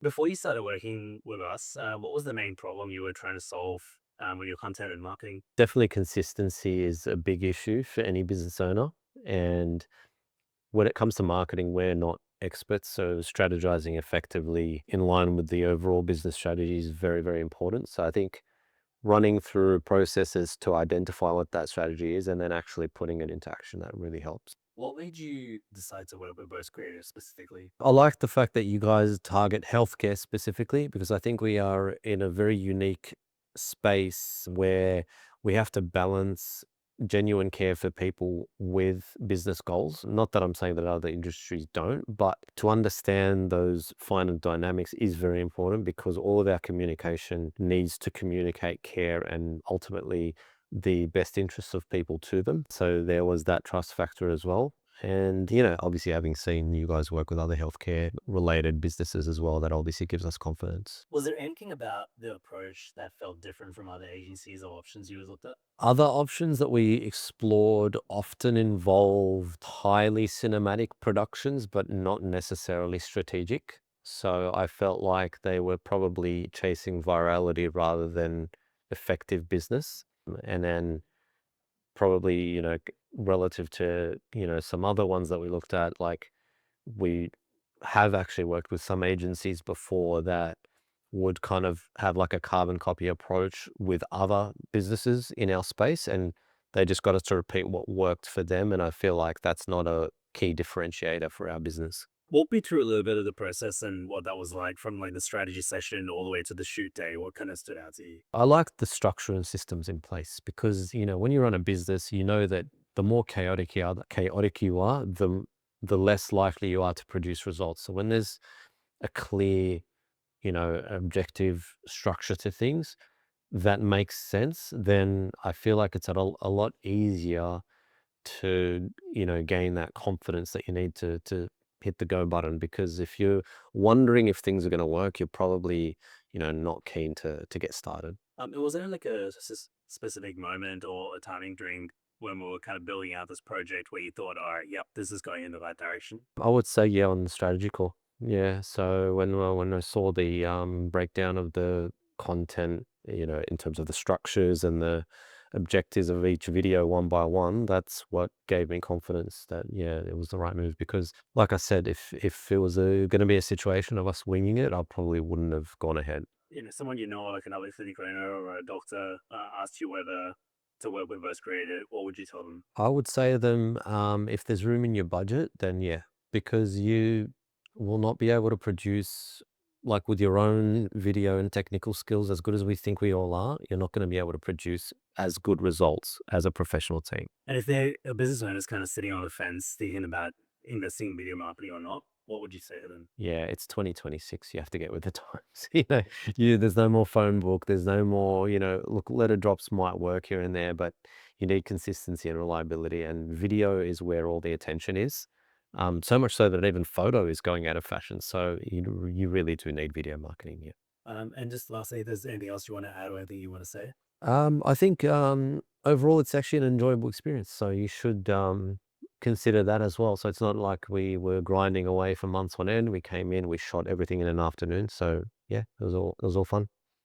Before you started working with us, what was the main problem you were trying to solve with your content and marketing? Definitely consistency is a big issue for any business owner. And when it comes to marketing, we're not experts. So strategizing effectively in line with the overall business strategy is very, very important. So I think running through processes to identify what that strategy is and then actually putting it into action, that really helps. What made you decide to work with Bose Creators specifically? I like the fact that you guys target healthcare specifically because I think we are in a very unique space where we have to balance genuine care for people with business goals. Not that I'm saying that other industries don't, but to understand those finer dynamics is very important because all of our communication needs to communicate care and ultimately the best interests of people to them. So there was that trust factor as well. And, obviously having seen you guys work with other healthcare related businesses as well, that obviously gives us confidence. Was there anything about the approach that felt different from other agencies or options you looked at? Other options that we explored often involved highly cinematic productions, but not necessarily strategic. So I felt like they were probably chasing virality rather than effective business. And then probably, relative to, some other ones that we looked at, like we have actually worked with some agencies before that would kind of have like a carbon copy approach with other businesses in our space, and they just got us to repeat what worked for them. And I feel like that's not a key differentiator for our business. Walk me through a little bit of the process and what that was like from like the strategy session all the way to the shoot day. What kind of stood out to you? I like the structure and systems in place because, when you run a business, you know that the more chaotic you are, the less likely you are to produce results. So when there's a clear, objective structure to things that makes sense, then I feel like it's a lot easier to, gain that confidence that you need to hit the go button. Because if you're wondering if things are going to work, you're probably, not keen to get started. Was there like a specific moment or a timing during when we were kind of building out this project where you thought, all right, yep, this is going in the right direction? I would say, yeah, on the strategy call. Yeah. So when I saw the breakdown of the content, in terms of the structures and the objectives of each video one by one, that's what gave me confidence that, yeah, it was the right move. Because like I said, if it was going to be a situation of us winging it, I probably wouldn't have gone ahead. Someone like another clinic owner or a doctor, asked you whether to work with us created, what would you tell them? I would say to them, if there's room in your budget, then yeah, because you will not be able to produce, like with your own video and technical skills, as good as we think we all are, you're not going to be able to produce as good results as a professional team. And if they're a business owner is kind of sitting on the fence thinking about investing in video marketing or not, what would you say to them? Yeah, it's 2026. You have to get with the times. There's no more phone book. There's no more, look, letter drops might work here and there, but you need consistency and reliability. And video is where all the attention is. So much so that even photo is going out of fashion. So you really do need video marketing. Yeah. And just lastly, if there's anything else you want to add or anything you want to say? I think overall it's actually an enjoyable experience. So you should consider that as well. So it's not like we were grinding away for months on end. We came in, we shot everything in an afternoon. So yeah, it was all fun.